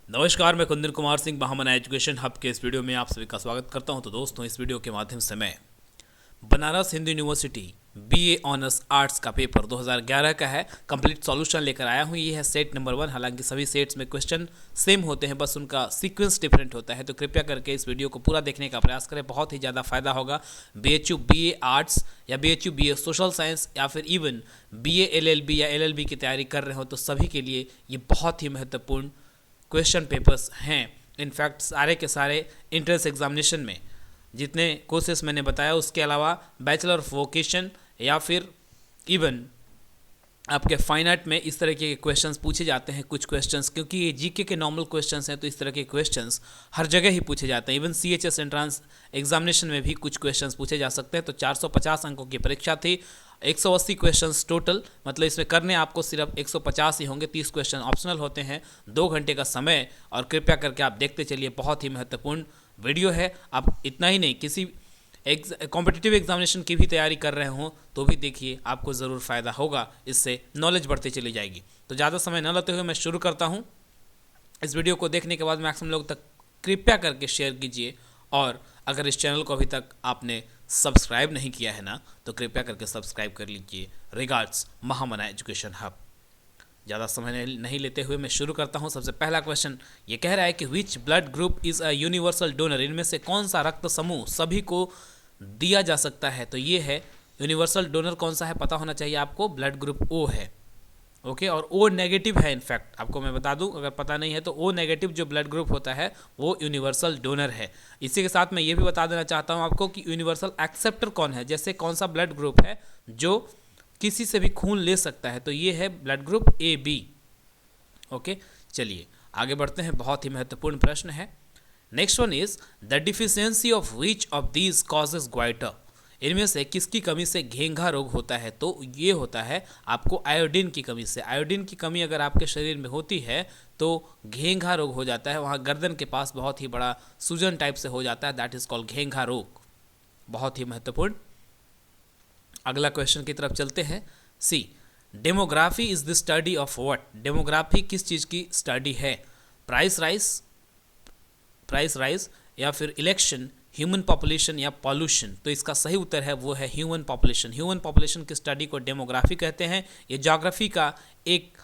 नमस्कार, मैं कुंदन कुमार सिंह महामना education hub के इस वीडियो में आप सभी का स्वागत करता हूं। तो दोस्तों, इस वीडियो के माध्यम से मैं Banaras Hindu university BA honours arts का पेपर 2011 का है कंप्लीट सॉल्यूशन लेकर आया हूं। ये है सेट नंबर 1। हालांकि सभी सेट्स में क्वेश्चन सेम होते हैं, बस उनका सीक्वेंस डिफरेंट होता है। तो कृपया करके इस वीडियो को पूरा देखने का प्रयास करें, बहुत ही ज़्यादा फायदा होगा। BHU BA आर्ट्स या BHU BA सोशल साइंस या फिर इवन BA LLB या LLB की तैयारी कर रहे हो तो सभी के लिए ये बहुत ही महत्वपूर्ण क्वेश्चन पेपर्स हैं। इनफैक्ट सारे के सारे एंट्रेंस एग्जामिनेशन में जितने कोर्सेस मैंने बताया उसके अलावा बैचलर ऑफ वोकेशन या फिर इवन आपके फाइन आर्ट में इस तरह के क्वेश्चंस पूछे जाते हैं। कुछ क्वेश्चंस क्योंकि ये जीके के नॉर्मल क्वेश्चंस हैं तो इस तरह के क्वेश्चंस हर जगह ही पूछे जाते हैं। इवन CHS एंट्रेंस एग्जामिनेशन में भी कुछ क्वेश्चंस पूछे जा सकते हैं। तो 450 अंकों की परीक्षा थी, 180 क्वेश्चंस टोटल, मतलब इसमें करने आपको सिर्फ 150 ही होंगे। 30 क्वेश्चन ऑप्शनल होते हैं। 2 घंटे का समय, और कृपया करके आप देखते चलिए, बहुत ही महत्वपूर्ण वीडियो है। आप इतना ही नहीं, किसी कॉम्पिटिटिव एग्जामिनेशन की भी तैयारी कर रहे हों तो भी देखिए, आपको ज़रूर फ़ायदा होगा, इससे नॉलेज बढ़ती चली जाएगी। तो ज़्यादा समय न लेते हुए मैं शुरू करता हूं। इस वीडियो को देखने के बाद मैक्सिमम लोग तक कृपया करके शेयर कीजिए, और अगर इस चैनल को अभी तक आपने सब्सक्राइब नहीं किया है ना, तो कृपया करके सब्सक्राइब कर लीजिए। रिगार्ड्स, महामना एजुकेशन हब। ज़्यादा समय नहीं लेते हुए मैं शुरू करता हूं। सबसे पहला क्वेश्चन ये कह रहा है कि which blood group is a universal donor. इनमें से कौन सा रक्त समूह सभी को दिया जा सकता है। तो ये है यूनिवर्सल डोनर कौन सा है, पता होना चाहिए आपको। ब्लड ग्रुप O है, ओके, और O नेगेटिव है। इनफैक्ट आपको मैं बता दूं, अगर पता नहीं है तो O नेगेटिव जो ब्लड ग्रुप होता है वो यूनिवर्सल डोनर है। इसी के साथ मैं ये भी बता देना चाहता हूं आपको कि यूनिवर्सल एक्सेप्टर कौन है। जैसे कौन सा ब्लड ग्रुप है जो किसी से भी खून ले सकता है, तो ये है ब्लड ग्रुप AB। ओके, चलिए आगे बढ़ते हैं। बहुत ही महत्वपूर्ण प्रश्न है। Next one is the deficiency of which of these causes goitre. इनमें से किसकी कमी से घेंघा रोग होता है। तो ये होता है आपको आयोडीन की कमी से। आयोडीन की कमी अगर आपके शरीर में होती है तो घेंघा रोग हो जाता है। वहाँ गर्दन के पास बहुत ही बड़ा सूजन टाइप से हो जाता है, दैट इज कॉल्ड घेंघा रोग। बहुत ही महत्वपूर्ण। अगला क्वेश्चन की तरफ चलते हैं। See, demography is the study of what. Demography किस चीज़ की स्टडी है। प्राइस राइज या फिर इलेक्शन, ह्यूमन पॉपुलेशन या पॉल्यूशन। तो इसका सही उत्तर है वो है ह्यूमन पॉपुलेशन। ह्यूमन पॉपुलेशन की स्टडी को डेमोग्राफी कहते हैं। ये ज्योग्राफी का एक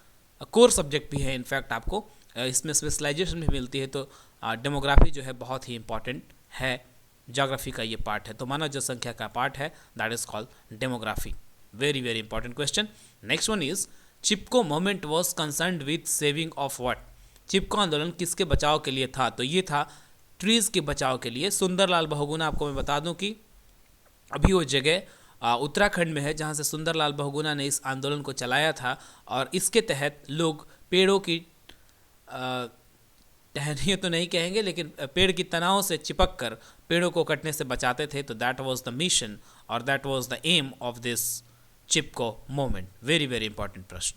कोर सब्जेक्ट भी है। इनफैक्ट आपको इसमें स्पेशलाइजेशन भी मिलती है। तो डेमोग्राफी जो है बहुत ही इंपॉर्टेंट है, ज्योग्राफी का ये पार्ट है। तो मानव जनसंख्या का पार्ट है, that is called demography. Very very important question. Next one is Chipko movement was concerned with saving of what. Chipko आंदोलन किसके बचाव के लिए था। तो ये था ट्रीज के बचाव के लिए। सुंदरलाल बहुगुणा, आपको मैं बता दूं कि अभी वो जगह उत्तराखंड में है जहाँ से सुंदरलाल बहुगुणा ने इस आंदोलन को चलाया था। और इसके तहत लोग पेड़ों की टहनियों तो नहीं कहेंगे, लेकिन पेड़ की तनाव से चिपक कर पेड़ों को कटने से बचाते थे। तो दैट वाज द मिशन और that was the aim of this Chipko movement. Very very important प्रश्न।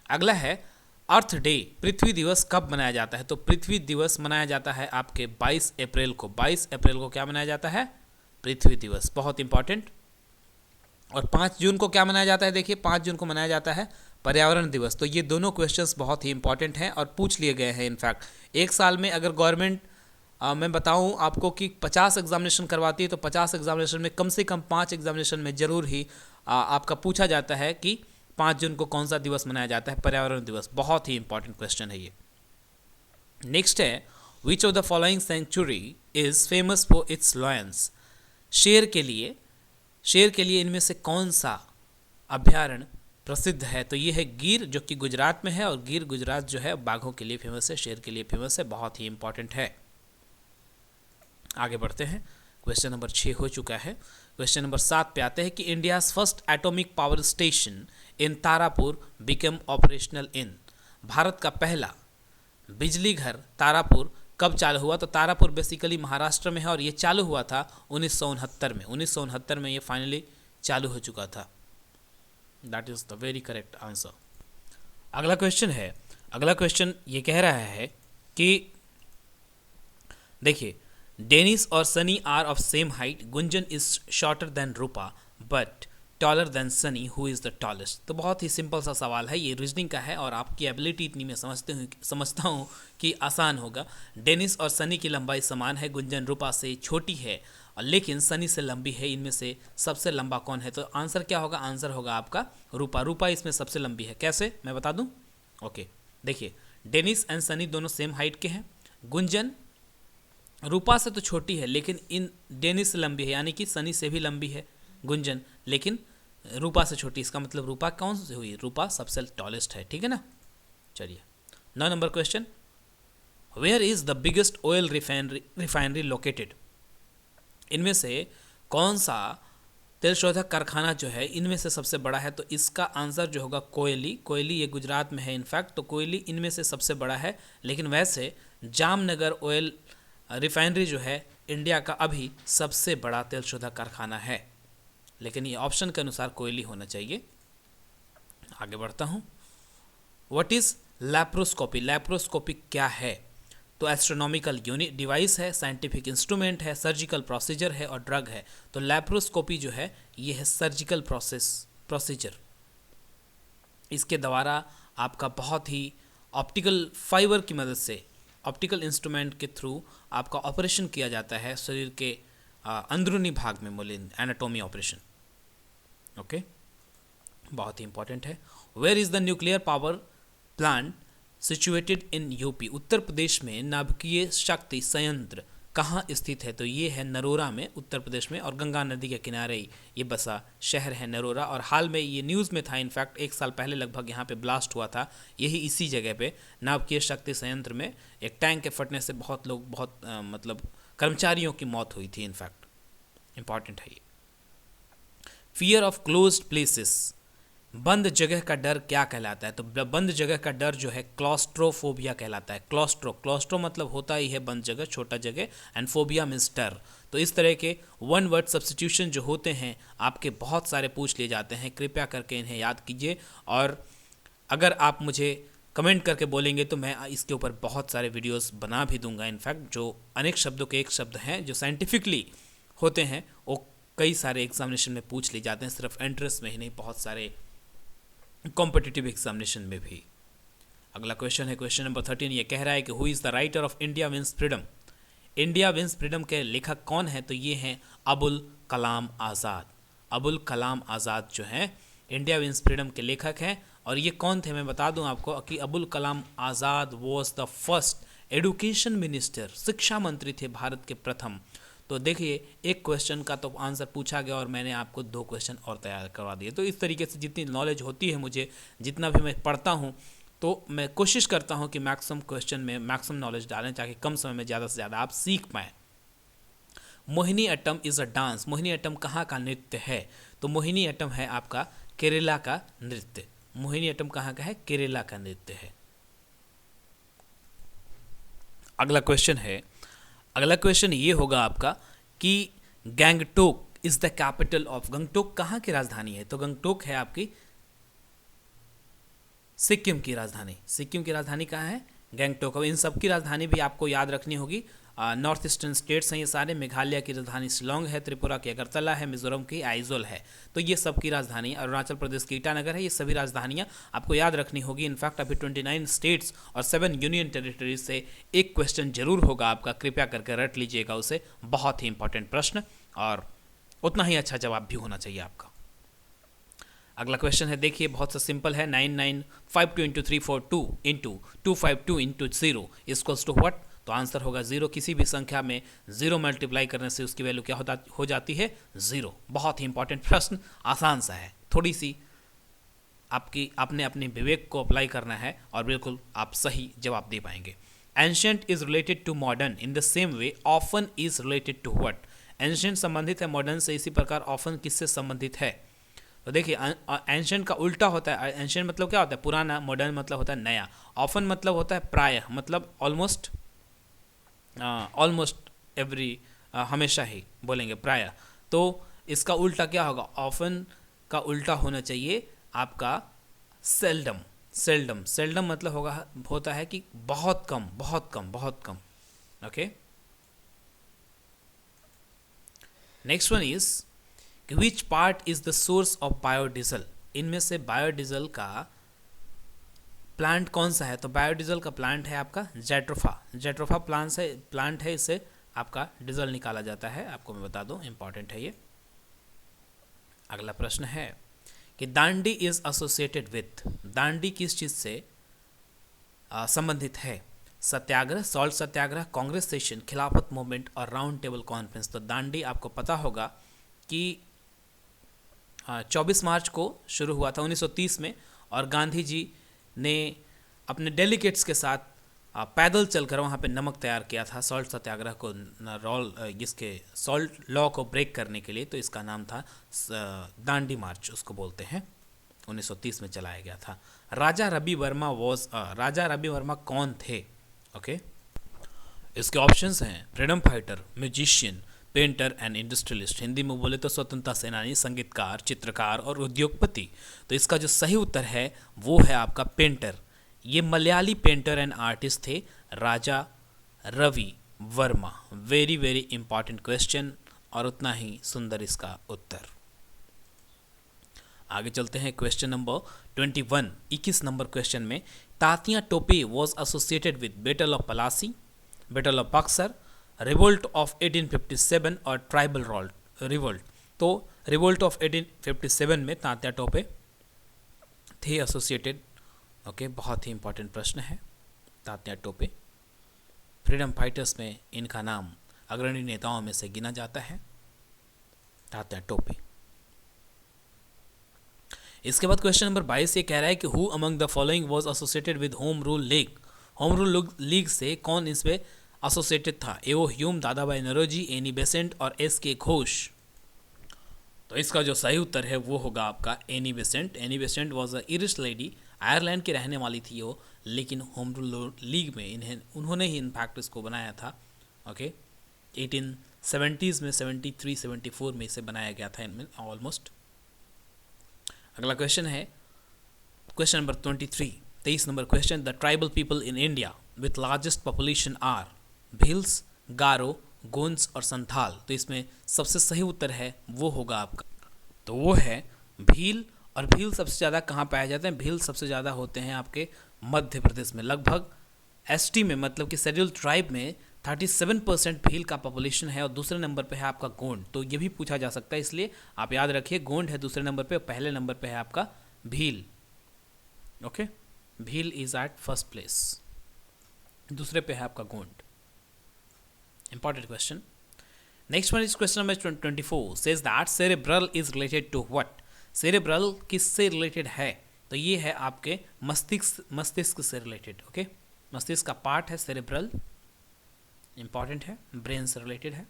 अगला है अर्थ डे, पृथ्वी दिवस कब मनाया जाता है। तो पृथ्वी दिवस मनाया जाता है आपके 22 अप्रैल को। 22 अप्रैल को क्या मनाया जाता है, पृथ्वी दिवस। बहुत इंपॉर्टेंट। और 5 जून को क्या मनाया जाता है। देखिए 5 जून को मनाया जाता है पर्यावरण दिवस। तो ये दोनों क्वेश्चंस बहुत ही इंपॉर्टेंट हैं और पूछ लिए गए हैं। इनफैक्ट एक साल में अगर गवर्नमेंट मैं बताऊं आपको कि 50 एग्जामिनेशन करवाती है तो 50 एग्जामिनेशन में कम से कम 5 एग्जामिनेशन में जरूर ही आपका पूछा जाता है कि 5 जून को कौन सा दिवस मनाया जाता है, पर्यावरण दिवस। बहुत ही इंपॉर्टेंट क्वेश्चन है ये। नेक्स्ट है which of the following sanctuary is famous for its lions. शेर के लिए इनमें से कौन सा अभ्यारण्य प्रसिद्ध है। तो ये है गिर, जो कि गुजरात में है। और गिर गुजरात जो है बाघों के लिए फेमस है, शेर के लिए फेमस है। बहुत ही इंपॉर्टेंट है। आगे बढ़ते हैं। क्वेश्चन नंबर 6 हो चुका है। क्वेश्चन नंबर 7 पे आते हैं कि India's first atomic power station in Tarapur become operational in. Bharat का पहला बिजली घर तारापुर कब चालू हुआ। तो तारापुर बेसिकली महाराष्ट्र में है और ये चालू हुआ था 1969 में। 1969 में ये फाइनली चालू हो चुका था। That is the very correct answer. अगला क्वेश्चन ये कह रहा है कि देखिए, डेनिस और Sunny are of same height, Gunjan is shorter than Rupa, but taller than Sunny, who is the tallest. तो बहुत ही सिंपल सा सवाल है, ये रीजनिंग का है और आपकी एबिलिटी इतनी मैं समझता हूँ कि आसान होगा। डेनिस और सनी की लंबाई समान है, गुंजन रूपा से छोटी है लेकिन सनी से लंबी है। इनमें से सबसे लंबा कौन है? तो आंसर क्या होगा? आंसर होगा आपका रूपा। रूपा इसमें सबसे लंबी है। कैसे, मैं बता दूं? ओके, देखिए, डेनिस एंड सनी दोनों सेम हाइट के हैं। गुंजन रूपा से तो छोटी है लेकिन इन डेनिस से लंबी है, यानी कि सनी से भी लंबी है गुंजन, लेकिन रूपा से छोटी। इसका मतलब रूपा कौन सी हुई? रूपा सबसे टॉलेस्ट है, ठीक है ना। चलिए, 9 number question, where is the biggest oil refinery located? इनमें से कौन सा तेल शोधक कारखाना जो है इनमें से सबसे बड़ा है? तो इसका आंसर जो होगा कोयली। कोयली ये गुजरात में है इनफैक्ट, तो कोयली इनमें से सबसे बड़ा है। लेकिन वैसे जामनगर ऑयल रिफाइनरी जो है इंडिया का अभी सबसे बड़ा तेल शोधक कारखाना है, लेकिन ये ऑप्शन के अनुसार कोयली होना चाहिए। आगे बढ़ता हूँ। What is laparoscopy? लैप्रोस्कोपी क्या है? तो एस्ट्रोनॉमिकल यूनिट डिवाइस है, साइंटिफिक इंस्ट्रूमेंट है, सर्जिकल प्रोसीजर है और ड्रग है। तो लैप्रोस्कोपी जो है ये है सर्जिकल प्रोसीजर। इसके द्वारा आपका बहुत ही ऑप्टिकल फाइबर की मदद से, ऑप्टिकल इंस्ट्रूमेंट के थ्रू आपका ऑपरेशन किया जाता है शरीर के अंदरूनी भाग में, मोलिन एनाटोमी ऑपरेशन। ओके, बहुत ही इंपॉर्टेंट है। Where is the nuclear power plant situated in UP? Uttar Pradesh में नाभिकीय शक्ति संयंत्र कहाँ स्थित है? तो ये है नरोरा में, उत्तर प्रदेश में, और गंगा नदी के किनारे ये बसा शहर है नरोरा। और हाल में ये न्यूज़ में था, इनफैक्ट 1 साल पहले लगभग यहाँ पे ब्लास्ट हुआ था, यही इसी जगह पे नाभिकीय शक्ति संयंत्र में एक टैंक के फटने से बहुत लोग, मतलब कर्मचारियों की मौत हुई थी इनफैक्ट। इंपॉर्टेंट है ये। फियर ऑफ क्लोज्ड प्लेसेस, बंद जगह का डर क्या कहलाता है? तो बंद जगह का डर जो है क्लॉस्ट्रोफोबिया कहलाता है। क्लॉस्ट्रो मतलब होता ही है बंद जगह, छोटा जगह, एंड फोबिया मीन्स डर। तो इस तरह के वन वर्ड सब्स्टिट्यूशन जो होते हैं आपके बहुत सारे पूछ लिए जाते हैं, कृपया करके इन्हें याद कीजिए। और अगर आप मुझे कमेंट करके बोलेंगे तो मैं इसके ऊपर बहुत सारे वीडियोस बना भी दूंगा। इनफैक्ट जो अनेक शब्दों के एक शब्द हैं जो साइंटिफिकली होते हैं वो कई सारे एग्जामिनेशन में पूछ लिए जाते हैं, सिर्फ एंट्रेंस में ही नहीं, बहुत सारे कॉम्पिटिटिव एग्जामिनेशन में भी। अगला क्वेश्चन है क्वेश्चन नंबर 13। ये कह रहा है कि who is the writer of India wins freedom? India wins freedom के लेखक कौन है? तो ये हैं अबुल कलाम आज़ाद। अबुल कलाम आज़ाद जो हैं इंडिया विंस फ्रीडम के लेखक हैं। और ये कौन थे? मैं बता दूं आपको कि Abul Kalam Azad was the first education minister, शिक्षा मंत्री थे भारत के प्रथम। तो देखिए, एक क्वेश्चन का तो आंसर पूछा गया और मैंने आपको 2 क्वेश्चन और तैयार करवा दिए। तो इस तरीके से जितनी नॉलेज होती है मुझे, जितना भी मैं पढ़ता हूँ, तो मैं कोशिश करता हूँ कि मैक्सिमम क्वेश्चन में मैक्सिमम नॉलेज डालें ताकि कम समय में ज़्यादा से ज़्यादा आप सीख पाएँ। Mohiniyattam is a dance. Mohiniyattam कहाँ का नृत्य है? तो मोहिनी अट्टम है आपका केरला का नृत्य। मोहिनी अट्टम कहाँ का है? केरला का नृत्य है। अगला क्वेश्चन ये होगा आपका कि Gangtok is the capital of. Gangtok कहाँ की राजधानी है? तो गंगटोक है आपकी सिक्किम की राजधानी। सिक्किम की राजधानी कहाँ है? गंगटोक। अब इन सब की राजधानी भी आपको याद रखनी होगी। नॉर्थ ईस्टर्न स्टेट्स हैं ये सारे। मेघालय की राजधानी शिलोंग है, त्रिपुरा की अगरतला है, मिजोरम की आइजोल है। तो ये सब की राजधानी, अरुणाचल प्रदेश की ईटानगर है। ये सभी राजधानियाँ आपको याद रखनी होगी। इनफैक्ट अभी 29 स्टेट्स और 7 यूनियन टेरिटरीज से एक क्वेश्चन जरूर होगा आपका, कृपया करके रट लीजिएगा उसे। बहुत ही इंपॉर्टेंट प्रश्न और उतना ही अच्छा जवाब भी होना चाहिए आपका। अगला क्वेश्चन है, देखिए बहुत सा सिंपल है। 9952 × 342 × 252 × 0 इक्वल्स टू व्हाट? तो आंसर होगा 0। किसी भी संख्या में 0 मल्टीप्लाई करने से उसकी वैल्यू क्या हो जाती है? 0। बहुत ही इंपॉर्टेंट प्रश्न, आसान सा है, थोड़ी सी आपने अपने विवेक को अप्लाई करना है और बिल्कुल आप सही जवाब दे पाएंगे। Ancient is related to modern in the same way often is related to what? Ancient संबंधित है मॉडर्न से, इसी प्रकार ऑफन किससे संबंधित है? तो देखिए, एंशिएंट का उल्टा होता है। एंशिएंट मतलब क्या होता है? पुराना। मॉडर्न मतलब होता है नया। ऑफन मतलब होता है प्रायः, मतलब ऑलमोस्ट एवरी, हमेशा ही बोलेंगे प्रायः। तो इसका उल्टा क्या होगा? ऑफन का उल्टा होना चाहिए आपका सेल्डम। सेल्डम मतलब होता है कि बहुत कम। ओके, नेक्स्ट वन इज कि which part is the source of biodiesel, इनमें से बायोडीजल का प्लांट कौन सा है? तो बायोडीजल का प्लांट है आपका जेट्रोफा प्लांट है, इससे आपका डीजल निकाला जाता है। आपको मैं बता दूं, इंपॉर्टेंट है ये। अगला प्रश्न है कि Dandi is associated with, Dandi किस चीज से संबंधित है? सत्याग्रह, सॉल्ट सत्याग्रह, कांग्रेस सेशन, खिलाफत मूवमेंट और राउंड टेबल कॉन्फ्रेंस। तो दांडी आपको पता होगा कि 24 मार्च को शुरू हुआ था 1930 में, और गांधी जी ने अपने डेलीगेट्स के साथ पैदल चलकर वहाँ पे नमक तैयार किया था सॉल्ट सत्याग्रह को, जिसके सॉल्ट लॉ को ब्रेक करने के लिए। तो इसका नाम था दांडी मार्च, उसको बोलते हैं। 1930 में चलाया गया था। राजा रवि वर्मा कौन थे? ओके, इसके ऑप्शंस हैं freedom fighter, musician, painter and industrialist. Hindi में बोले तो स्वतंत्रता सेनानी, संगीतकार, चित्रकार और उद्योगपति। तो इसका जो सही उत्तर है वो है आपका पेंटर। ये मलयाली पेंटर एंड आर्टिस्ट थे Raja Ravi Varma. Very very important question और उतना ही सुंदर इसका उत्तर। आगे चलते हैं क्वेश्चन नंबर 21 नंबर क्वेश्चन में, Tatya Tope was associated with battle of Plassey, battle of Buxar, revolt of 1857 और ट्राइबल रिवोल्ट। तो रिवोल्ट ऑफ 1857 में तात्या टोपे थे एसोसिएटेड। ओके, बहुत ही इंपॉर्टेंट प्रश्न है। तात्या टोपे फ्रीडम फाइटर्स में इनका नाम अग्रणी नेताओं में से गिना जाता है, तात्या टोपे। इसके बाद क्वेश्चन नंबर 22 ये कह रहा है कि who among the following was associated with home rule league. Home rule league से कौन इसमें एसोसिएटेड था? A O Hume, Dadabhai Naoroji, Annie Besant और एस के घोष। तो इसका जो सही उत्तर है वो होगा आपका Annie Besant. Annie Besant was a Irish lady, Ireland की रहने वाली थी वो, लेकिन होम रूल लीग में उन्होंने ही इनफैक्ट इसको बनाया था। ओके, 1870s में 73-74 में इसे बनाया गया था इनमें ऑलमोस्ट। अगला क्वेश्चन है question number 23 number question, the tribal people in India with largest population are Bhils, Garo, Gonds और संथाल। तो इसमें सबसे सही उत्तर है वो होगा आपका, तो वो है भील। और भील सबसे ज़्यादा कहाँ पाए जाते हैं? भील सबसे ज़्यादा होते हैं आपके मध्य प्रदेश में। लगभग एसटी में, मतलब कि शेड्यूल ट्राइब में 37% भील का पॉपुलेशन है, और दूसरे नंबर पे है आपका गोंड। तो ये भी पूछा जा सकता है, इसलिए आप याद रखिए गोंड है दूसरे नंबर पे, पहले नंबर पे है आपका Bhil. Okay, Bhil is at first place, दूसरे पे है आपका Gond. Important question. Next one is question number 24 says that cerebral is related to what. Cerebral किससे रिलेटेड है? तो ये है आपके मस्तिष्क से रिलेटेड। ओके, मस्तिष्क का पार्ट है सेरेब्रल, इंपॉर्टेंट है, ब्रेन से रिलेटेड है।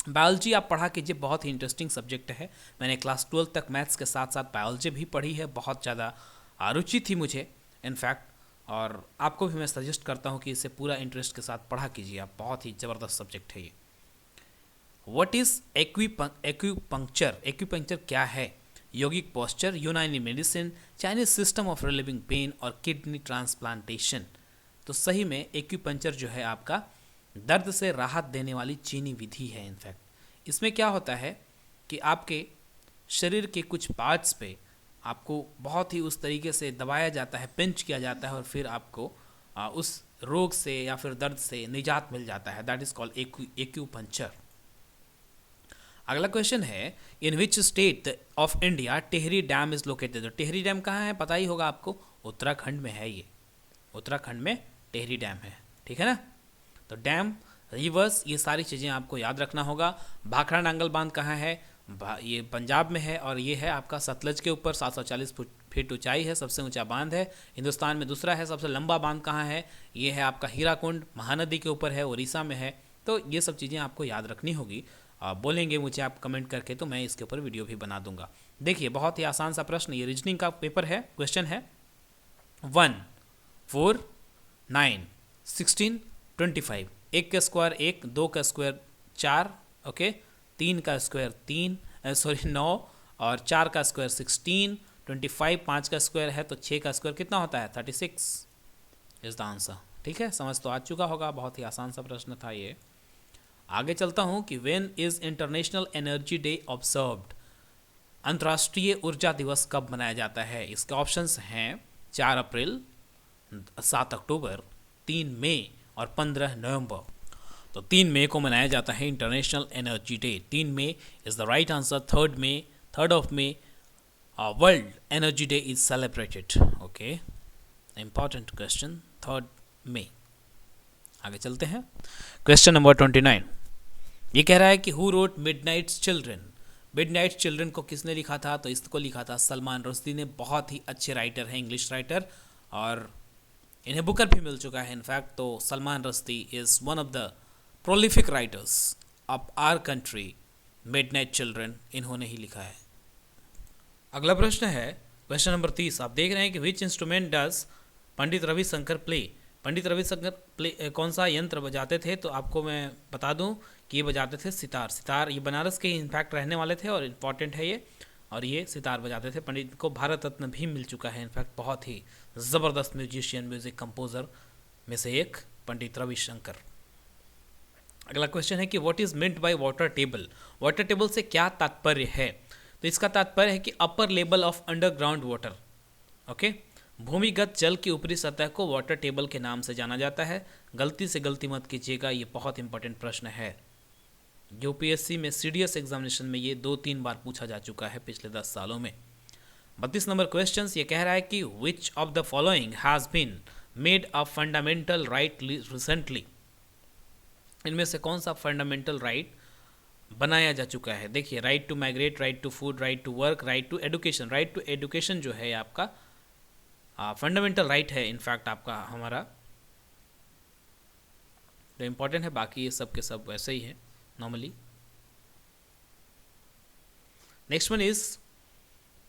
बायोलॉजी आप पढ़ा कीजिए, बहुत ही इंटरेस्टिंग सब्जेक्ट है। मैंने क्लास 12 तक मैथ्स के साथ साथ बायोलॉजी भी पढ़ी है, बहुत ज़्यादा रुचि थी मुझे इनफैक्ट, और आपको भी मैं सजेस्ट करता हूँ कि इसे पूरा इंटरेस्ट के साथ पढ़ा कीजिए आप, बहुत ही ज़बरदस्त सब्जेक्ट है ये। What is acupuncture? एक्यूपंक्चर क्या है? योगिक posture, Unani medicine, Chinese system of relieving pain और किडनी ट्रांसप्लांटेशन। तो सही में एक्यूपंक्चर जो है आपका दर्द से राहत देने वाली चीनी विधि है। इनफैक्ट इसमें क्या होता है कि आपके शरीर के कुछ पार्ट्स पे आपको बहुत ही उस तरीके से दबाया जाता है, पिंच किया जाता है, और फिर आपको उस रोग से या फिर दर्द से निजात मिल जाता है। That is called acupuncture. अगला क्वेश्चन है in which state of India Tehri dam is located. तो टिहरी डैम कहाँ है पता ही होगा आपको, उत्तराखंड में है ये, उत्तराखंड में टिहरी डैम है, ठीक है ना। तो डैम, रिवर्स, ये सारी चीज़ें आपको याद रखना होगा। भाखड़ा नांगल बांध कहाँ है? ये पंजाब में है, और ये है आपका सतलज के ऊपर, 740 फीट ऊंचाई है, सबसे ऊंचा बांध है हिंदुस्तान में। दूसरा है सबसे लंबा बांध कहाँ है? ये है आपका हीराकुंड, महानदी के ऊपर है, उड़ीसा में है। तो ये सब चीज़ें आपको याद रखनी होगी। बोलेंगे मुझे आप कमेंट करके, तो मैं इसके ऊपर वीडियो भी बना दूंगा। देखिए बहुत ही आसान सा प्रश्न, ये रीजनिंग का पेपर है। क्वेश्चन है 1, 4, 9, 16, 25। 1 का स्क्वायर 1, 2 का स्क्वायर 4, ओके, 3 का स्क्वायर 9, और 4 का स्क्वायर 16, 25, 5 का स्क्वायर है तो 6 का स्क्वायर कितना होता है? 36 इज द आंसर। ठीक है, समझ तो आ चुका होगा, बहुत ही आसान सा प्रश्न था ये। आगे चलता हूँ कि when is international energy day observed. अंतर्राष्ट्रीय ऊर्जा दिवस कब मनाया जाता है? इसके ऑप्शंस हैं 4 अप्रैल, 7 अक्टूबर, 3 मई और 15 नवंबर। तो 3 मई को मनाया जाता है international energy day. 3 May is the right answer. 3rd of May world energy day is celebrated. Okay, important question, 3rd May. आगे चलते हैं। क्वेश्चन नंबर 29, ये कह रहा है कि who wrote midnight children? Midnight children को किसने लिखा था? तो इसको लिखा था सलमान रुश्दी ने। बहुत ही अच्छे राइटर हैं, इंग्लिश राइटर, और इन्हें बुकर भी मिल चुका है इनफैक्ट। तो Salman Rushdie is one of the prolific writers of our country. Midnight children इन्होंने ही लिखा है। अगला प्रश्न है क्वेश्चन नंबर 30। आप देख रहे हैं कि which instrument does Pandit Ravishankar play? Pandit Ravishankar play कौन सा यंत्र बजाते थे? तो आपको मैं बता दूं कि ये बजाते थे सितार। सितार, ये बनारस के इनफैक्ट रहने वाले थे और इम्पॉर्टेंट है ये, और ये सितार बजाते थे। पंडित को भारत रत्न भी मिल चुका है इनफैक्ट। बहुत ही ज़बरदस्त म्यूजिशियन, म्यूजिक कंपोजर में से एक पंडित रविशंकर। अगला क्वेश्चन है कि what is meant by water table? Water table से क्या तात्पर्य है? तो इसका तात्पर्य है कि upper level of underground water. Okay, भूमिगत जल की ऊपरी सतह को वाटर टेबल के नाम से जाना जाता है। गलती से गलती मत कीजिएगा, ये बहुत इंपॉर्टेंट प्रश्न है। यूपीएससी में सीडीएस एग्जामिनेशन में ये 2-3 बार पूछा जा चुका है पिछले 10 सालों में। 32 नंबर क्वेश्चन ये कह रहा है कि which of the following has been made a fundamental right recently? इनमें से कौन सा फंडामेंटल राइट बनाया जा चुका है? देखिए, right to migrate, right to food, right to work, right to education. Right to education जो है आपका फंडामेंटल राइट है इनफैक्ट आपका हमारा, तो इम्पॉर्टेंट है। बाकी ये सब के सब वैसे ही है normally. Next one is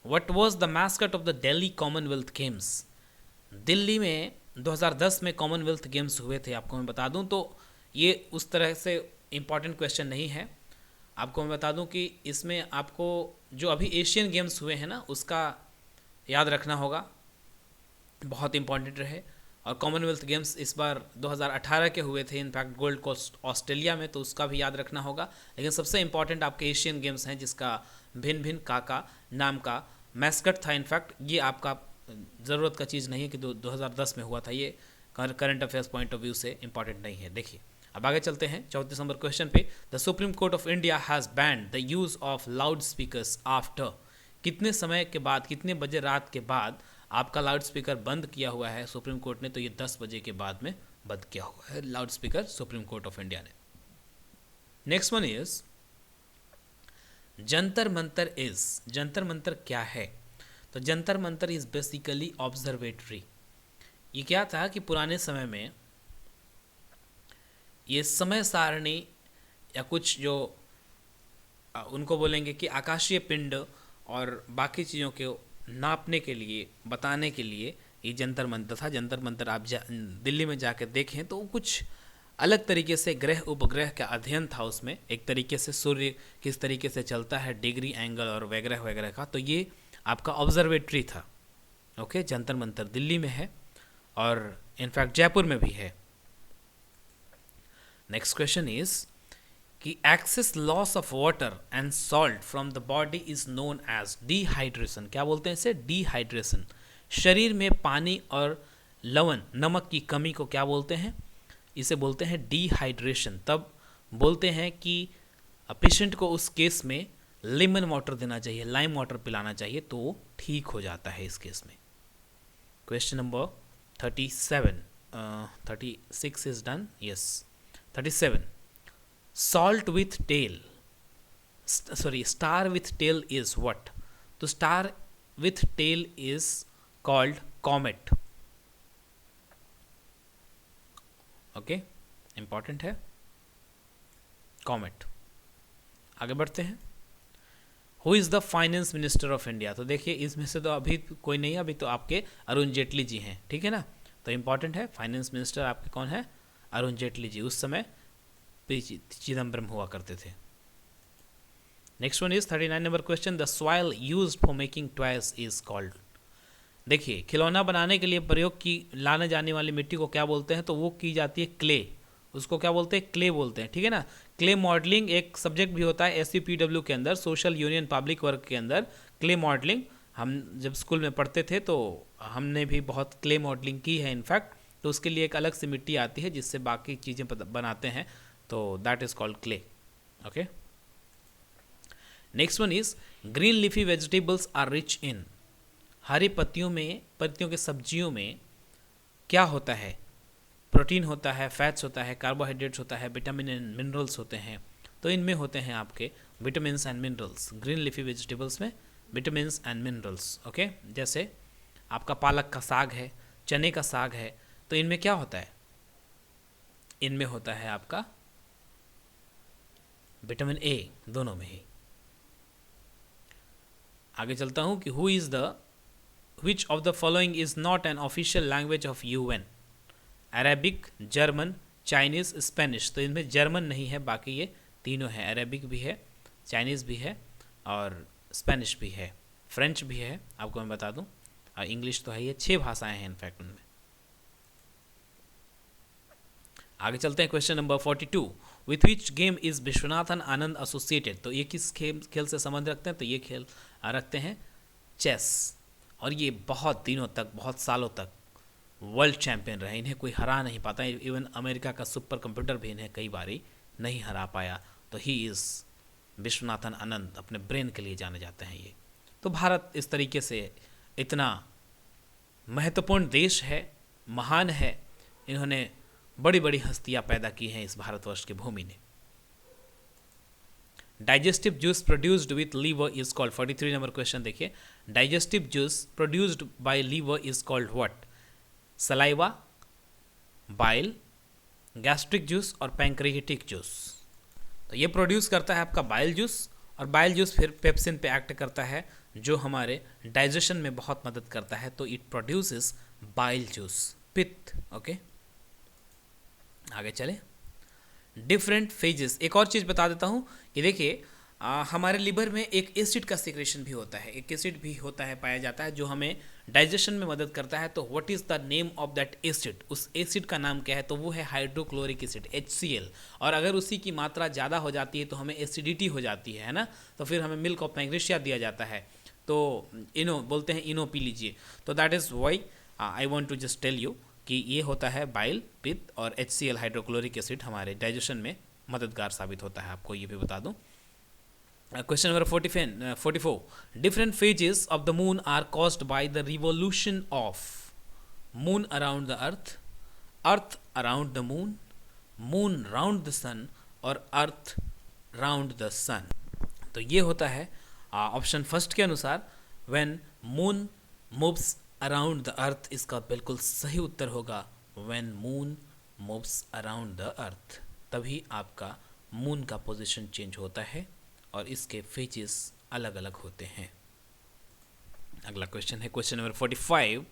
what was the mascot of the Delhi Commonwealth games? Delhi में 2010 में कॉमनवेल्थ गेम्स हुए थे, आपको मैं बता दूं। तो ये उस तरह से इम्पॉर्टेंट क्वेश्चन नहीं है। आपको मैं बता दूं कि इसमें आपको जो अभी एशियन गेम्स हुए हैं ना, उसका याद रखना होगा, बहुत इंपॉर्टेंट रहे। और कॉमनवेल्थ गेम्स इस बार 2018 के हुए थे इनफैक्ट, गोल्ड कोस्ट ऑस्ट्रेलिया में, तो उसका भी याद रखना होगा। लेकिन सबसे इंपॉर्टेंट आपके एशियन गेम्स हैं, जिसका भिन्न भिन्न काका नाम का मैस्कट था इनफैक्ट। ये आपका ज़रूरत का चीज़ नहीं है कि 2010 में हुआ था, ये current affairs point of view से इंपॉर्टेंट नहीं है। देखिए, अब आगे चलते हैं 34 नंबर क्वेश्चन पे। The supreme Court of India has band the use of loud speakers after? कितने समय के बाद, कितने बजे रात के बाद आपका लाउड स्पीकर बंद किया हुआ है सुप्रीम कोर्ट ने? तो ये 10 बजे के बाद में बंद किया हुआ है loudspeaker Supreme Court of India ने। Next one is Jantar Mantar is? Jantar Mantar क्या है? तो Jantar Mantar is basically observatory. ये क्या था कि पुराने समय में ये समय सारणी या कुछ जो उनको बोलेंगे कि आकाशीय पिंड और बाकी चीज़ों के नापने के लिए, बताने के लिए ये जंतर मंतर था। जंतर मंतर आप दिल्ली में जाकर देखें तो कुछ अलग तरीके से ग्रह उपग्रह का अध्ययन था उसमें। एक तरीके से सूर्य किस तरीके से चलता है, डिग्री एंगल और वगैरह वगैरह का, तो ये आपका ऑब्जर्वेटरी था। ओके, जंतर मंतर दिल्ली में है और इनफैक्ट जयपुर में भी है। नेक्स्ट क्वेश्चन इज कि excess loss of water and salt from the body is known as dehydration. क्या बोलते हैं इसे? डिहाइड्रेशन। शरीर में पानी और लवण, नमक की कमी को क्या बोलते हैं? इसे बोलते हैं डिहाइड्रेशन। तब बोलते हैं कि पेशेंट को उस केस में लेमन वाटर देना चाहिए, लाइम वाटर पिलाना चाहिए, तो ठीक हो जाता है इस केस में। Question number 36 is done. Yes, 37 salt with tail, star with tail is what? तो star with tail is called comet. Okay, important है comet। आगे बढ़ते हैं। Who is the finance minister of India? तो देखिए, इसमें से तो अभी कोई नहीं है, अभी तो आपके अरुण जेटली जी हैं, ठीक है ना। तो इंपॉर्टेंट है, फाइनेंस मिनिस्टर आपके कौन है? अरुण जेटली जी। उस समय चिदम्बरम हुआ करते थे। Next one is 39 number question. The soil used for making toys is called? देखिए, खिलौना बनाने के लिए प्रयोग की लाने जाने वाली मिट्टी को क्या बोलते हैं? तो वो की जाती है क्ले। उसको क्या बोलते हैं? क्ले बोलते हैं, ठीक है ना। क्ले मॉडलिंग एक सब्जेक्ट भी होता है SUPW के अंदर, सोशल यूनियन पब्लिक वर्क के अंदर। क्ले मॉडलिंग, हम जब स्कूल में पढ़ते थे तो हमने भी बहुत क्ले मॉडलिंग की है इनफैक्ट, तो उसके लिए एक अलग सी मिट्टी आती है जिससे बाकी चीज़ें बनाते हैं, तो that is called clay. Okay, next one is green leafy vegetables are rich in. हरी पत्तियों के सब्जियों में क्या होता है? प्रोटीन होता है, फैट्स होता है, कार्बोहाइड्रेट्स होता है, विटामिन एंड मिनरल्स होते हैं। तो इनमें होते हैं आपके vitamin and minerals, green leafy vegetables में विटामिन एंड मिनरल्स। ओके, जैसे आपका पालक का साग है, चने का साग है, तो इनमें क्या होता है? इनमें होता है आपका विटामिन ए, दोनों में ही। आगे चलता हूं कि which of the following is not an official language of UN? Arabic, German, Chinese, Spanish. तो इनमें जर्मन नहीं है, बाकी ये तीनों हैं। अरेबिक भी है, चाइनीज़ भी है और स्पेनिश भी है, फ्रेंच भी है, आपको मैं बता दूं, और इंग्लिश तो है। ये 6 भाषाएं हैं इनफैक्ट उनमें। आगे चलते हैं, question number 42, with which game is Viswanathan Anand associated. तो ये किस खेल से संबंध रखते हैं? तो ये खेल रखते हैं चेस, और ये बहुत दिनों तक, बहुत सालों तक वर्ल्ड चैंपियन रहे। इन्हें कोई हरा नहीं पाता, इवन अमेरिका का सुपर कंप्यूटर भी इन्हें कई बारी नहीं हरा पाया। तो ही इज़ विश्वनाथन आनंद, अपने ब्रेन के लिए जाने जाते हैं ये। तो भारत इस तरीके से इतना महत्वपूर्ण देश है, महान है, इन्होंने बड़ी बड़ी हस्तियां पैदा की हैं इस भारतवर्ष की भूमि ने। Digestive juice produced with liver is called, 43 नंबर क्वेश्चन देखिए, digestive juice produced by liver is called what? Saliva, bile, gastric juice और पैंक्रिएटिक जूस। तो ये प्रोड्यूस करता है आपका बाइल जूस, और बाइल जूस फिर पेप्सिन पे एक्ट करता है जो हमारे डाइजेशन में बहुत मदद करता है। तो इट प्रोड्यूसेस बाइल जूस, पित्त। ओके, आगे चले, डिफरेंट फेजेस। एक और चीज़ बता देता हूँ कि देखिए हमारे लिवर में एक एसिड का सिक्रेशन भी होता है, एक एसिड भी होता है, पाया जाता है, जो हमें डाइजेशन में मदद करता है। तो what is the name of that acid? उस एसिड का नाम क्या है? तो वो है हाइड्रोक्लोरिक एसिड, HCl। और अगर उसी की मात्रा ज़्यादा हो जाती है तो हमें एसिडिटी हो जाती है ना, तो फिर हमें मिल्क ऑफ मैग्नीशिया दिया जाता है, तो इनो बोलते हैं, इनो पी लीजिए। तो that is why I want to just tell you कि ये होता है बाइल, पित्त, और HCl हाइड्रोक्लोरिक एसिड हमारे डाइजेशन में मददगार साबित होता है, आपको ये भी बता दूं। Question number 44, different phases of the moon are caused by the revolution of moon around the earth, earth around the moon, moon round the sun, और अर्थ राउंड द सन। तो ये होता है ऑप्शन फर्स्ट के अनुसार when moon moves around the अर्थ, इसका बिल्कुल सही उत्तर होगा when moon moves around the अर्थ। तभी आपका मून का पोजीशन चेंज होता है और इसके फेजेस अलग अलग होते हैं। अगला क्वेश्चन है question number 45,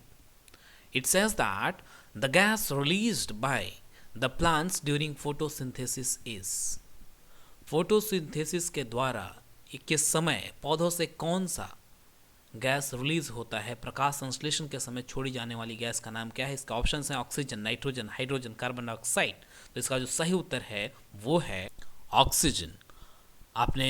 it says that the gas released by the plants during photosynthesis is. Photosynthesis के द्वारा किस समय पौधों से कौन सा गैस रिलीज होता है? प्रकाश संश्लेषण के समय छोड़ी जाने वाली गैस का नाम क्या है? इसका ऑप्शन है oxygen, nitrogen, hydrogen, carbon dioxide. तो इसका जो सही उत्तर है वो है ऑक्सीजन। आपने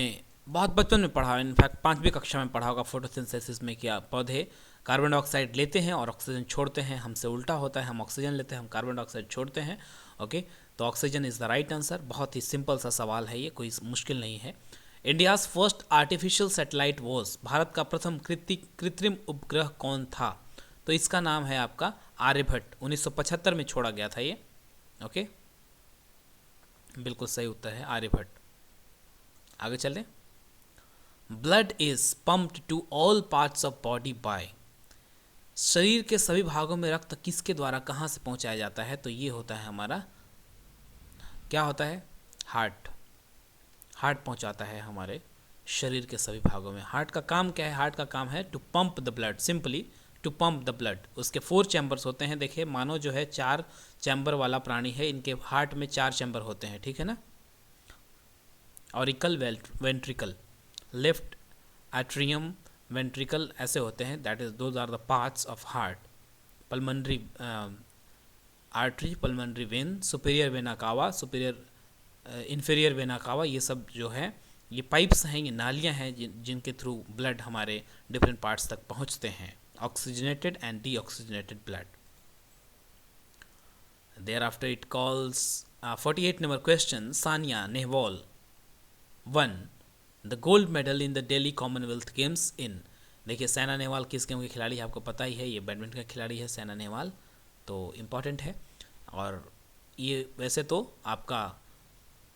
बहुत बचपन में पढ़ा, इनफैक्ट 5वीं कक्षा में पढ़ा होगा फोटोसिंथेसिस में, क्या पौधे कार्बन डाइऑक्साइड लेते हैं और ऑक्सीजन छोड़ते हैं। हमसे उल्टा होता है, हम ऑक्सीजन लेते हैं, हम कार्बन डाइऑक्साइड छोड़ते हैं। ओके, तो oxygen is the right answer. बहुत ही सिंपल सा सवाल है ये, कोई मुश्किल नहीं है। India's first artificial satellite was, Bharat का प्रथम कृत्रिम उपग्रह कौन था? तो इसका नाम है आपका आर्यभट्ट, 1975 में छोड़ा गया था ये। ओके, बिल्कुल सही उत्तर है आर्यभट्ट। आगे चलें, blood is pumped to all parts of body by, शरीर के सभी भागों में रक्त किसके द्वारा कहाँ से पहुँचाया जाता है? तो ये होता है हमारा, क्या होता है? हार्ट। हार्ट पहुँचाता है हमारे शरीर के सभी भागों में। हार्ट का काम क्या है? हार्ट का काम है to pump the blood, simply to pump the blood. उसके 4 चैम्बर्स होते हैं। देखिए, मानो जो है 4 चैम्बर वाला प्राणी है, इनके हार्ट में 4 चैम्बर होते हैं, ठीक है ना। Auricle, ventricle, left atrium, ventricle, ऐसे होते हैं। That is those are the parts of heart. Pulmonary artery, pulmonary vein, superior vena cava, superior inferior vena cava, ये सब जो है ये पाइप्स हैं, ये नालियाँ हैं जिनके थ्रू ब्लड हमारे डिफरेंट पार्ट्स तक पहुँचते हैं, oxygenated and deoxygenated blood. Thereafter it calls 48 number question, Sania Nehwal won the gold medal in the Delhi Commonwealth Games in। देखिए साइना नेहवाल किस गेम की खिलाड़ी है, आपको पता ही है, ये बैडमिंटन का खिलाड़ी है साइना नेहवाल, तो इम्पॉर्टेंट है। और ये वैसे तो आपका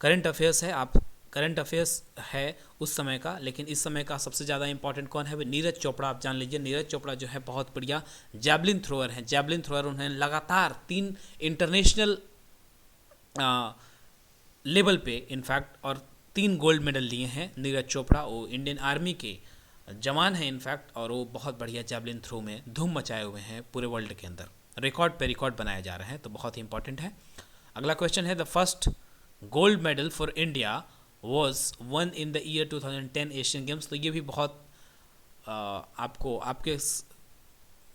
करंट अफेयर्स है, आप करंट अफेयर्स है उस समय का, लेकिन इस समय का सबसे ज़्यादा इंपॉर्टेंट कौन है? नीरज चोपड़ा। आप जान लीजिए, नीरज चोपड़ा जो है बहुत बढ़िया जैवलिन थ्रोअर हैं। जैवलिन थ्रोअर उन्होंने लगातार 3 इंटरनेशनल लेवल पे इनफैक्ट और 3 गोल्ड मेडल लिए हैं नीरज चोपड़ा। वो इंडियन आर्मी के जवान हैं इनफैक्ट, और वो बहुत बढ़िया जैवलिन थ्रो में धूम मचाए हुए हैं पूरे वर्ल्ड के अंदर, रिकॉर्ड पे रिकॉर्ड बनाए जा रहे हैं, तो बहुत ही इंपॉर्टेंट है। अगला क्वेश्चन है, the first gold medal for India was one in the year 2010 Asian games. तो ये भी बहुत आपको आपके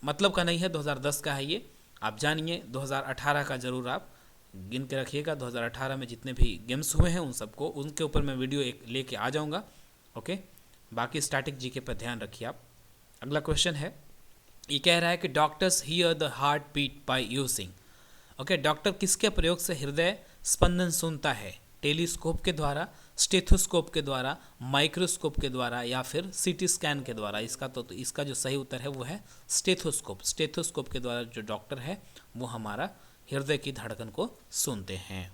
मतलब का नहीं है, 2010 का है ये, आप जानिए। 2018 का ज़रूर आप गिन के रखिएगा। 2018 में जितने भी गेम्स हुए हैं उन सबको, उनके ऊपर मैं वीडियो एक लेके आ जाऊंगा। ओके, बाकी स्टैटिक जीके पर ध्यान रखिए आप। अगला क्वेश्चन है, ये कह रहा है कि doctors hear the heart beat by using. Okay, doctor किसके प्रयोग से हृदय स्पंदन सुनता है? टेलीस्कोप के द्वारा, स्टेथोस्कोप के द्वारा, माइक्रोस्कोप के द्वारा, या फिर सीटी स्कैन के द्वारा? इसका जो सही उत्तर है वो है स्टेथोस्कोप। स्टेथोस्कोप के द्वारा जो डॉक्टर है वो हमारा हृदय की धड़कन को सुनते हैं।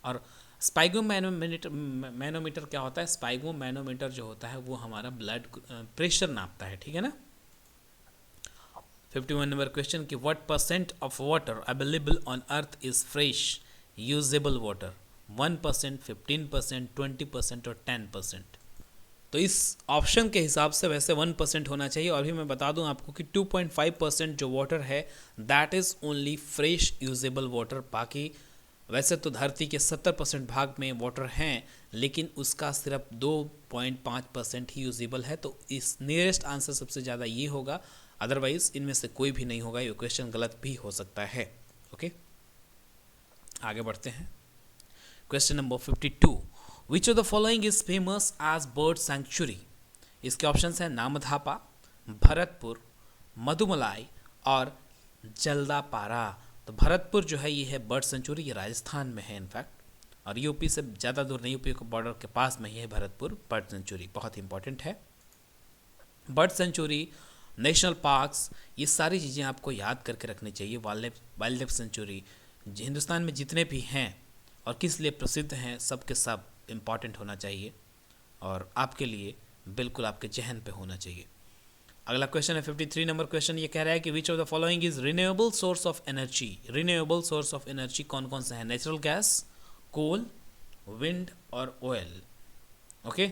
और स्पाइगोमैनोमीटर क्या होता है? स्पाइगोमैनोमीटर जो होता है वो हमारा ब्लड प्रेशर नापता है, ठीक है ना। 51 नंबर क्वेश्चन कि what % of water available on earth is fresh usable water? 1%, 15%, 20% और 10%। तो इस ऑप्शन के हिसाब से वैसे 1% होना चाहिए, और भी मैं बता दूं आपको कि 2.5% जो वाटर है that is only fresh usable water. बाकी वैसे तो धरती के 70% भाग में वाटर हैं, लेकिन उसका सिर्फ 2.5% ही यूजेबल है। तो इस नियरेस्ट आंसर सबसे ज़्यादा ये होगा, अदरवाइज इनमें से कोई भी नहीं होगा। ये क्वेश्चन गलत भी हो सकता है। ओके, आगे बढ़ते हैं। Question number 52, which of the following is famous as bird sanctuary? इसके ऑप्शंस हैं नामधापा, भरतपुर, मधुमलाई और जल्दापारा। तो भरतपुर जो है ये है बर्ड सेंचुरी, ये राजस्थान में है इनफैक्ट, और यूपी से ज़्यादा दूर नहीं, यूपी के बॉर्डर के पास में ही है भरतपुर बर्ड सेंचुरी, बहुत इंपॉर्टेंट है। बर्ड सेंचुरी, नेशनल पार्क्स, ये सारी चीज़ें आपको याद करके रखनी चाहिए। वाइल्ड लाइफ सेंचुरी हिंदुस्तान में जितने भी हैं और किस लिए प्रसिद्ध हैं, सब के सब इम्पॉर्टेंट होना चाहिए और आपके लिए बिल्कुल आपके जहन पे होना चाहिए। अगला क्वेश्चन है 53 नंबर क्वेश्चन, ये कह रहा है कि which of the following is renewable source of energy? Renewable source of energy कौन कौन से हैं? नेचुरल गैस, कोल, विंड और ऑयल। ओके,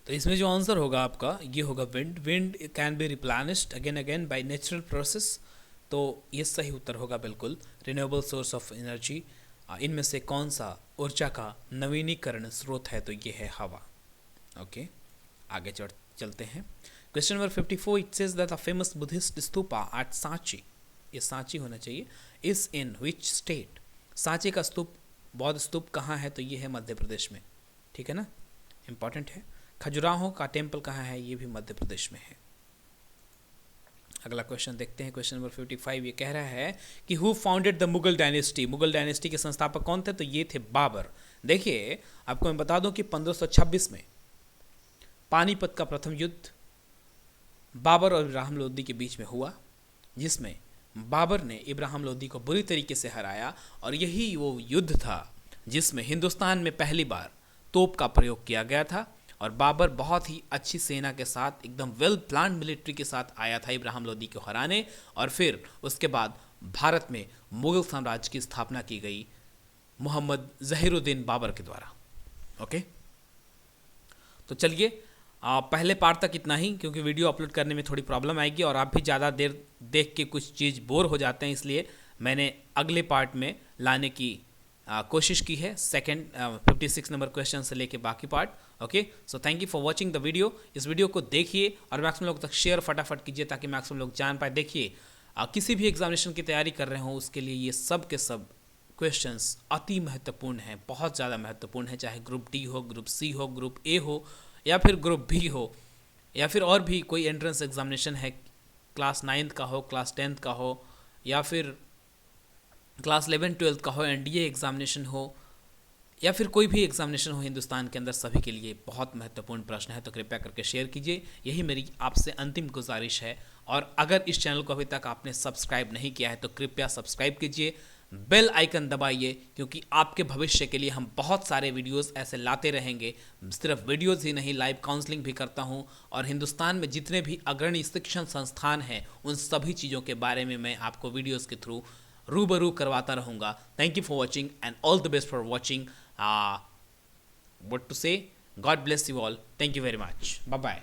तो इसमें जो आंसर होगा आपका ये होगा wind. Wind can be replenished again by natural process, तो ये सही उत्तर होगा बिल्कुल, रिन्यूएबल सोर्स ऑफ एनर्जी। इनमें से कौन सा ऊर्जा का नवीनीकरण स्रोत है? तो ये है हवा। ओके, आगे चलते हैं। Question number 54, it says that the famous Buddhist stupa at Sanchi, ये सांची होना चाहिए, is in which state? Sanchi का स्तूप, बौद्ध स्तूप कहाँ है? तो ये है मध्य प्रदेश में, ठीक है ना, इंपॉर्टेंट है। खजुराहो का टेम्पल कहाँ है? ये भी मध्य प्रदेश में है। अगला क्वेश्चन देखते हैं, क्वेश्चन नंबर 55, ये कह रहा है कि who founded the Mughal dynasty? Mughal dynasty के संस्थापक कौन थे? तो ये थे बाबर। देखिए आपको मैं बता दूं कि 1526 में पानीपत का प्रथम युद्ध बाबर और इब्राहिम लोदी के बीच में हुआ, जिसमें बाबर ने इब्राहिम लोदी को बुरी तरीके से हराया, और यही वो युद्ध था जिसमें हिंदुस्तान में पहली बार तोप का प्रयोग किया गया था, और बाबर बहुत ही अच्छी सेना के साथ, एकदम वेल प्लान मिलिट्री के साथ आया था इब्राहिम लोदी को हराने, और फिर उसके बाद भारत में मुगल साम्राज्य की स्थापना की गई मोहम्मद जहीरुद्दीन बाबर के द्वारा। ओके, तो चलिए पहले पार्ट तक इतना ही, क्योंकि वीडियो अपलोड करने में थोड़ी प्रॉब्लम आएगी और आप भी ज़्यादा देर देख के कुछ चीज़ बोर हो जाते हैं, इसलिए मैंने अगले पार्ट में लाने की कोशिश की है, सेकंड 56 नंबर क्वेश्चन से लेके बाकी part. Okay, so thank you for watching the video. इस वीडियो को देखिए और मैक्सिमम लोग तक शेयर फटाफट कीजिए, ताकि मैक्सिमम लोग जान पाए। देखिए किसी भी एग्जामिनेशन की तैयारी कर रहे हो उसके लिए ये सब के सब क्वेश्चंस अति महत्वपूर्ण हैं, बहुत ज़्यादा महत्वपूर्ण है, चाहे ग्रुप डी हो, ग्रुप सी हो, ग्रुप ए हो या फिर ग्रुप बी हो या फिर और भी कोई एंट्रेंस एग्जामिनेशन है, क्लास 9th का हो, क्लास 10th का हो या फिर क्लास 11-12 का हो, एनडीए एग्जामिनेशन हो या फिर कोई भी एग्जामिनेशन हो हिंदुस्तान के अंदर, सभी के लिए बहुत महत्वपूर्ण प्रश्न है। तो कृपया करके शेयर कीजिए, यही मेरी आपसे अंतिम गुजारिश है। और अगर इस चैनल को अभी तक आपने सब्सक्राइब नहीं किया है तो कृपया सब्सक्राइब कीजिए, बेल आइकन दबाइए, क्योंकि आपके भविष्य के लिए हम बहुत सारे वीडियोस ऐसे लाते रहेंगे। सिर्फ वीडियोस ही नहीं, लाइव काउंसलिंग भी करता हूं और हिंदुस्तान में जितने भी अग्रणी शिक्षण संस्थान हैं उन सभी चीज़ों के बारे में मैं आपको वीडियोस के थ्रू रूबरू करवाता रहूँगा। Thank you for watching and all the best for watching. What to say? God bless you all. Thank you very much. Bye bye.